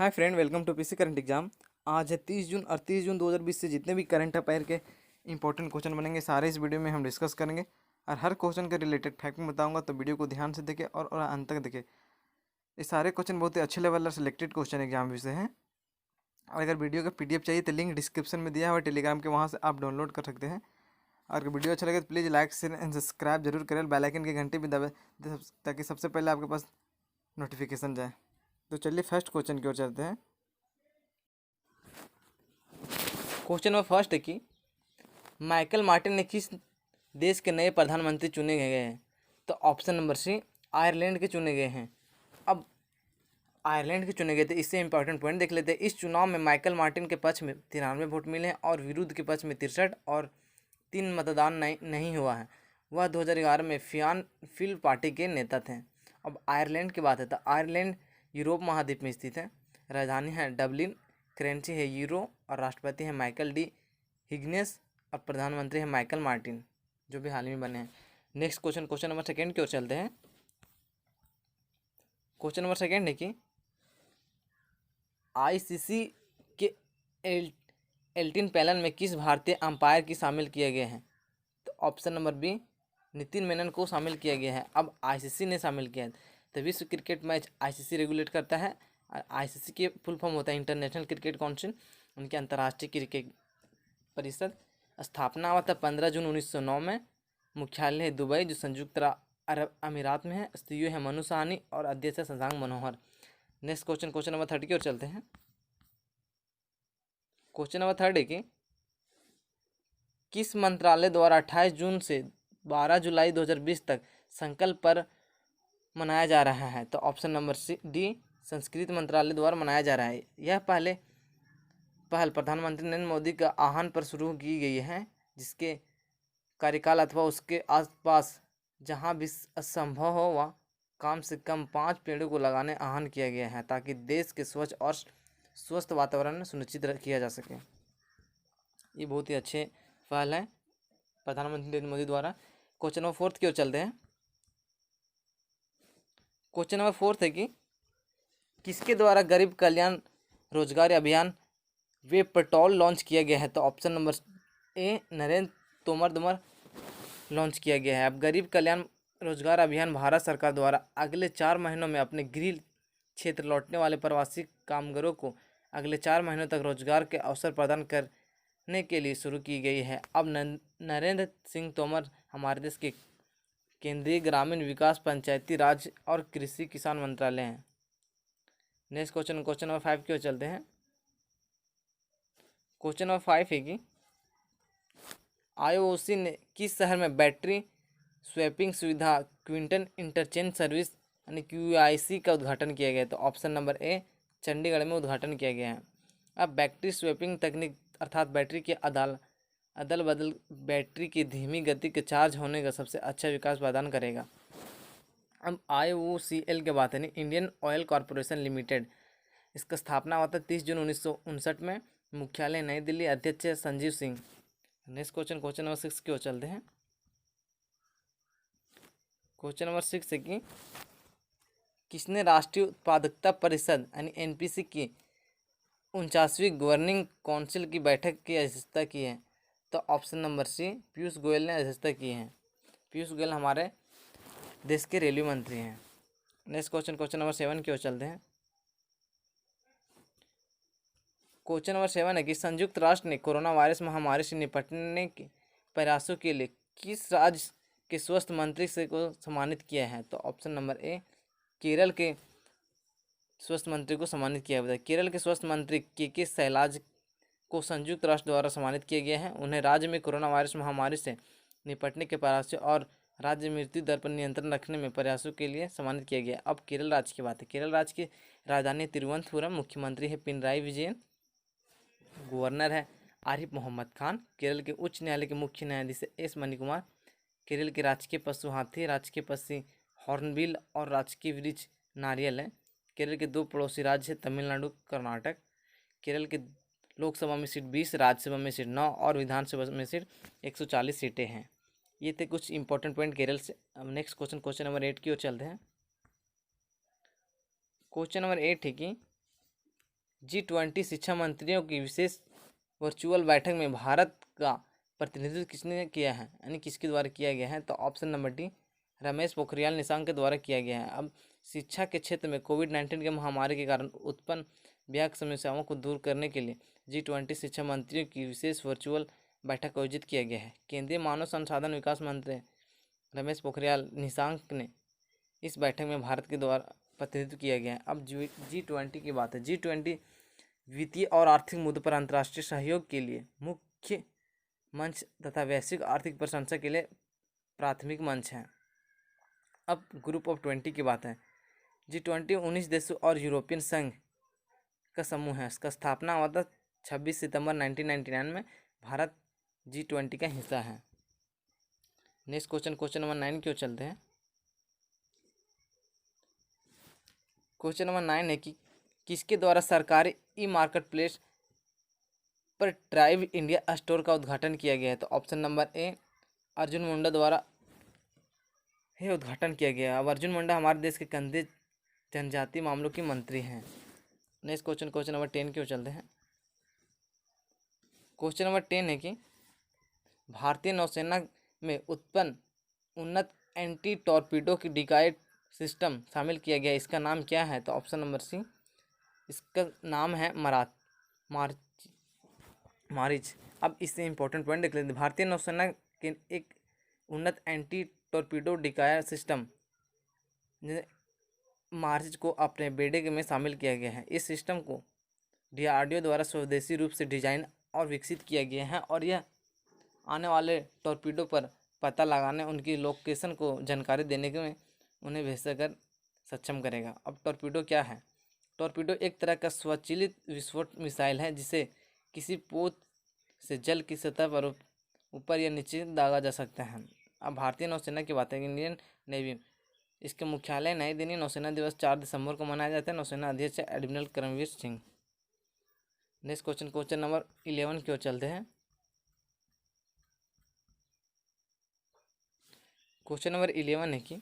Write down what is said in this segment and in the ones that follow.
Hi friend, welcome to PC current exam. आज है 30 जून और 30 जून 2020 से जितने भी करंट अफेयर के इंपॉर्टेंट क्वेश्चन बनेंगे सारे इस वीडियो में हम डिस्कस करेंगे और हर क्वेश्चन के रिलेटेड फैक्ट में बताऊंगा, तो वीडियो को ध्यान से देखें और अंत तक देखें। ये सारे क्वेश्चन बहुत ही अच्छे लेवल और सिलेक्टेड क्वेश्चन एग्जाम विषय हैं। और अगर वीडियो का PDF चाहिए तो लिंक डिस्क्रिप्शन में दिया हुआ है टेलीग्राम के, वहाँ से आप डाउनलोड कर सकते हैं। और अगर वीडियो अच्छा लगे तो please like share and subscribe जरूर करें, बेल आइकन की घंटी भी दबाएं ताकि सबसे पहले आपके पास नोटिफिकेशन जाए। तो चलिए फर्स्ट क्वेश्चन की ओर चलते हैं। क्वेश्चन नंबर फर्स्ट है कि माइकल मार्टिन ने किस देश के नए प्रधानमंत्री चुने गए हैं? तो ऑप्शन नंबर सी, आयरलैंड के चुने गए हैं। अब आयरलैंड के चुने गए थे, इससे इंपॉर्टेंट पॉइंट देख लेते हैं। इस चुनाव में माइकल मार्टिन के पक्ष में 93 वोट मिले हैं और विरुद्ध के पक्ष में 63 और 3 मतदान नहीं हुआ है। वह 2011 में फिल पार्टी के नेता थे। अब आयरलैंड की बात है तो आयरलैंड यूरोप महाद्वीप में स्थित है। राजधानी है डबलिन, करेंसी है यूरो और राष्ट्रपति है माइकल डी हिग्गिन्स और प्रधानमंत्री है माइकल मार्टिन, जो भी हाल ही में बने हैं। नेक्स्ट क्वेश्चन नंबर सेकेंड की ओर चलते हैं। क्वेश्चन नंबर सेकेंड है कि ICC के 18 पैनल में किस भारतीय अंपायर की शामिल किए गए हैं? तो option number B, Nitin Menon को शामिल किया गया है। अब ICC ने शामिल किया है तो विश्व क्रिकेट मैच ICC रेगुलेट करता है। ICC के फुल फॉर्म होता है इंटरनेशनल क्रिकेट काउंसिल, उनके अंतर्राष्ट्रीय क्रिकेट परिषद। स्थापना हुआ था 15 जून 1909 में। मुख्यालय है दुबई, जो संयुक्त अरब अमीरात में है। CEO है मनु साहनी और अध्यक्ष है Shashank Manohar. Next question number 3 की ओर चलते हैं। क्वेश्चन नंबर 3 है कि किस मंत्रालय द्वारा 28 जून से 12 जुलाई 2020 तक संकल्प पर मनाया जा रहा है? तो ऑप्शन नंबर डी, संस्कृति मंत्रालय द्वारा मनाया जा रहा है। यह पहल प्रधानमंत्री नरेंद्र मोदी का आह्वान पर शुरू की गई है, जिसके कार्यकाल अथवा उसके आसपास जहां भी असंभव हो वह कम से कम 5 पेड़ों को लगाने आह्वान किया गया है, ताकि देश के स्वच्छ और स्वस्थ वातावरण सुनिश्चित किया जा सके। ये बहुत ही अच्छे पहल है प्रधानमंत्री नरेंद्र मोदी द्वारा। क्वेश्चन नंबर 4 की ओर चलते हैं। क्वेश्चन नंबर 4 है कि किसके द्वारा गरीब कल्याण रोजगार अभियान वेब पोर्टल लॉन्च किया गया है? तो option number A, Narendra Tomar द्वारा लॉन्च किया गया है। अब गरीब कल्याण रोजगार अभियान भारत सरकार द्वारा अगले 4 महीनों में अपने गृह क्षेत्र लौटने वाले प्रवासी कामगारों को अगले 4 महीनों तक रोजगार के अवसर प्रदान करने के लिए शुरू की गई है। अब नरेंद्र सिंह तोमर हमारे देश के केंद्रीय ग्रामीण विकास, पंचायती राज और कृषि किसान मंत्रालय हैं। नेक्स्ट क्वेश्चन नंबर 5 की ओर चलते हैं। क्वेश्चन नंबर 5 है कि IOC ने किस शहर में बैटरी स्वैपिंग सुविधा क्विंटन इंटरचेंज सर्विस यानी QIC का उद्घाटन किया गया? तो ऑप्शन नंबर ए, चंडीगढ़ में उद्घाटन किया गया है। अब बैटरी स्वैपिंग तकनीक अर्थात बैटरी के अदल बदल बैटरी की धीमी गति के चार्ज होने का सबसे अच्छा विकास प्रदान करेगा। अब IOCL के बात है नहीं, इंडियन ऑयल कॉरपोरेशन लिमिटेड, इसका स्थापना हुआ था 30 जून 1959 में। मुख्यालय नई दिल्ली, अध्यक्ष है Sanjeev Singh. Next question number 6 की ओर चलते हैं। क्वेश्चन नंबर 6 है कि किसने राष्ट्रीय उत्पादकता परिषद यानी NPC की 49वीं गवर्निंग काउंसिल की बैठक की अध्यक्षता की है? तो option number C, Piyush Goyal ने अध्यक्षता की है। पीयूष गोयल हमारे देश के रेलवे मंत्री हैं। नेक्स्ट क्वेश्चन नंबर 7 की ओर चलते हैं। क्वेश्चन नंबर 7 है कि संयुक्त राष्ट्र ने कोरोना वायरस महामारी से निपटने के प्रयासों के लिए किस राज्य के स्वास्थ्य मंत्री से को सम्मानित किया है? तो ऑप्शन नंबर ए, केरल के स्वास्थ्य मंत्री को सम्मानित किया गया है। केरल के स्वास्थ्य मंत्री के शैलाज को संयुक्त राष्ट्र द्वारा सम्मानित किया गया है। उन्हें राज्य में कोरोना वायरस महामारी से निपटने के प्रयासों और राज्य मृत्यु दर पर नियंत्रण रखने में प्रयासों के लिए सम्मानित किया गया। अब केरल राज्य की बात है। केरल राज्य की राजधानी तिरुवनंतपुरम, मुख्यमंत्री है पिनराई विजयन, गवर्नर है आरिफ मोहम्मद खान। केरल के उच्च न्यायालय के मुख्य न्यायाधीश S मणिकुमार। केरल के राजकीय पशु हाथी, राजकीय पक्षी हॉर्नबिल और राजकीय वृक्ष नारियल है। केरल के 2 पड़ोसी राज्य है तमिलनाडु, कर्नाटक। केरल के लोकसभा में सीट 20, राज्यसभा में सीट 9 और विधानसभा में सीट 140 सीटें हैं। ये थे कुछ इंपॉर्टेंट पॉइंट केरल से। अब नेक्स्ट क्वेश्चन नंबर 8 की ओर चलते हैं। क्वेश्चन नंबर 8 है कि G20 शिक्षा मंत्रियों की विशेष वर्चुअल बैठक में भारत का प्रतिनिधित्व किसने किया है, यानी किसके द्वारा किया गया है? तो option number D, Ramesh Pokhriyal Nishank के द्वारा किया गया है। अब शिक्षा के क्षेत्र में कोविड-19 के महामारी के कारण उत्पन्न व्यापक समस्याओं को दूर करने के लिए G20 शिक्षा मंत्रियों की विशेष वर्चुअल बैठक आयोजित किया गया है। केंद्रीय मानव संसाधन विकास मंत्री रमेश पोखरियाल निशंक ने इस बैठक में भारत के द्वारा प्रतिनिधित्व किया गया है। अब G20 की बात है। G20 वित्तीय और आर्थिक मुद्दों पर अंतर्राष्ट्रीय सहयोग के लिए मुख्य मंच तथा वैश्विक आर्थिक प्रशंसा के लिए प्राथमिक मंच है। अब ग्रुप ऑफ 20 की बात है। G20 19 देशों और यूरोपियन संघ का समूह है। इसका स्थापना हुआ था 26 सितंबर 1999 में। भारत G20 का हिस्सा है। नेक्स्ट क्वेश्चन नंबर 9 की ओर चलते हैं। क्वेश्चन नंबर 9 है कि किसके द्वारा सरकारी ई मार्केट प्लेस पर ट्राइब इंडिया स्टोर का उद्घाटन किया गया है? तो option number A, Arjun Munda द्वारा यह उद्घाटन किया गया। अब अर्जुन मुंडा हमारे देश के कंधे जनजातीय मामलों की मंत्री हैं। नेक्स्ट क्वेश्चन नंबर 10 की ओर चलते हैं। क्वेश्चन नंबर 10 है कि भारतीय नौसेना में उत्पन्न उन्नत एंटी टॉर्पीडो की डिकाइड सिस्टम शामिल किया गया। इसका नाम क्या है? तो ऑप्शन नंबर सी, इसका नाम है मारिच। अब इससे इंपॉर्टेंट पॉइंट देख लेते हैं। भारतीय नौसेना के एक उन्नत एंटी टॉर्पीडो डिकायर सिस्टम मारिच को अपने बेड़े में शामिल किया गया है। इस सिस्टम को DRDO द्वारा स्वदेशी रूप से डिजाइन और विकसित किया गया है और यह आने वाले टॉर्पीडो पर पता लगाने, उनकी लोकेशन को जानकारी देने में उन्हें बेहतर सक्षम करेगा। अब टॉर्पीडो क्या है? टॉर्पीडो एक तरह का स्वचालित विस्फोट मिसाइल है जिसे किसी पोत से जल की सतह पर ऊपर या नीचे दागा जा सकता है। अब भारतीय नौसेना की बात है। इंडियन नेवी, इसके मुख्यालय नई दिल्ली। नौसेना दिवस 4 दिसंबर को मनाया जाता है। नौसेना अध्यक्ष admiral Karambir Singh. Next question number 11 की ओर चलते हैं। क्वेश्चन नंबर 11 है कि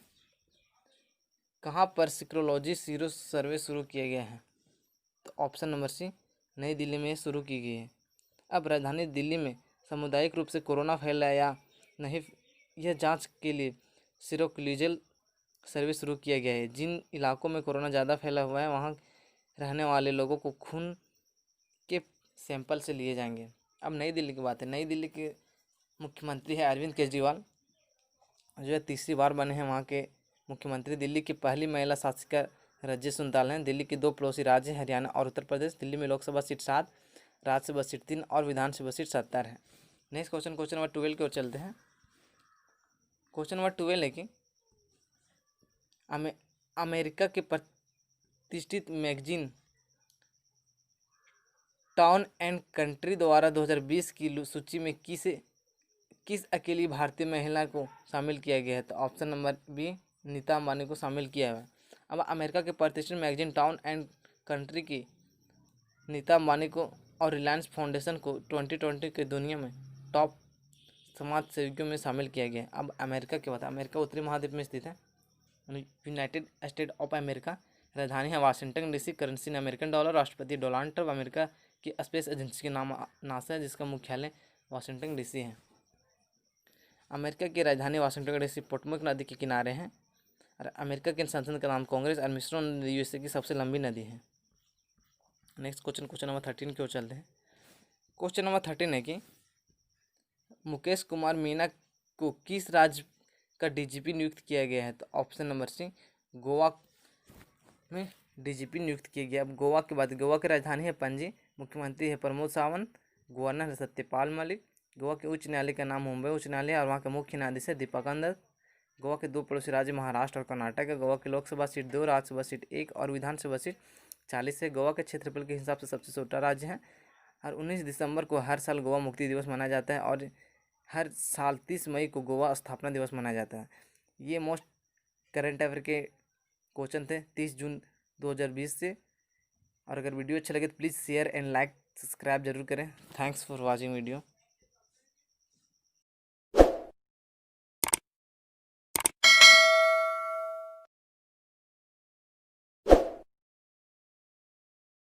कहाँ पर सीरोलॉजी सीरो सर्वे शुरू किया गया है? तो ऑप्शन नंबर सी, नई दिल्ली में शुरू की गई है। अब राजधानी दिल्ली में सामुदायिक रूप से कोरोना फैला या नहीं, यह जांच के लिए सीरोक्लिनिकल सर्वे शुरू किया गया है। जिन इलाकों में कोरोना ज़्यादा फैला हुआ है वहाँ रहने वाले लोगों को खून के सैंपल से लिए जाएंगे। अब नई दिल्ली की बात है। नई दिल्ली के मुख्यमंत्री है अरविंद केजरीवाल, जो है तीसरी बार बने हैं वहाँ के मुख्यमंत्री। दिल्ली की पहली महिला शासिका रज्य सुनताल हैं। दिल्ली के 2 पड़ोसी राज्य हरियाणा और उत्तर प्रदेश। दिल्ली में लोकसभा सीट 7, राज्यसभा सीट 3 और विधानसभा सीट 70 है। नेक्स्ट क्वेश्चन नंबर 12 की ओर चलते हैं। क्वेश्चन नंबर 12 है कि अमेरिका के प्रतिष्ठित मैगजीन टाउन एंड कंट्री द्वारा 2020 की सूची में किस अकेली भारतीय महिला को शामिल किया गया है? तो option number B, Nita Ambani को शामिल किया हुआ है। अब अमेरिका के प्रतिष्ठित मैगजीन टाउन एंड कंट्री की नीता अंबानी को और रिलायंस फाउंडेशन को 2020 के दुनिया में टॉप समाज सेवियों में शामिल किया गया है। अब अमेरिका की बात है। अमेरिका उत्तरी महाद्वीप में स्थित है। यूनाइटेड स्टेट ऑफ अमेरिका, राजधानी है Washington DC, currency American dollar, राष्ट्रपति डोनाल्ड ट्रंप। अमेरिका की स्पेस एजेंसी के नाम नासा है जिसका मुख्यालय वाशिंगटन DC है। अमेरिका की राजधानी वाशिंगटन DC पोटोमैक नदी के किनारे है और अमेरिका के संसद का नाम कांग्रेस और मिसौरी नदी USA की सबसे लंबी नदी है। नेक्स्ट क्वेश्चन नंबर 13 की ओर चलते हैं। क्वेश्चन नंबर 13 है कि मुकेश कुमार मीना को किस राज्य का DGP नियुक्त किया गया है? तो ऑप्शन नंबर सी, गोवा में DGP नियुक्त किया गया। अब गोवा की बात, गोवा की राजधानी है पणजी, मुख्यमंत्री है प्रमोद सावंत, गवर्नर है सत्यपाल मलिक। गोवा के उच्च न्यायालय का नाम मुंबई उच्च न्यायालय और वहाँ के मुख्य न्यायाधीश है दीपक दत्त। गोवा के 2 पड़ोसी राज्य महाराष्ट्र और कर्नाटक है। गोवा की लोकसभा सीट 2, राज्यसभा सीट 1 और विधानसभा सीट 40 है। गोवा के क्षेत्रफल के हिसाब से सबसे छोटा राज्य है और 19 दिसंबर को हर साल गोवा मुक्ति दिवस मनाया जाता है और हर साल 30 मई को गोवा स्थापना दिवस मनाया जाता है। ये मोस्ट करंट अफेयर के क्वेश्चन थे 30 जून 2020 से। और अगर वीडियो अच्छा लगे तो please share and like subscribe जरूर करें। Thanks for watching video.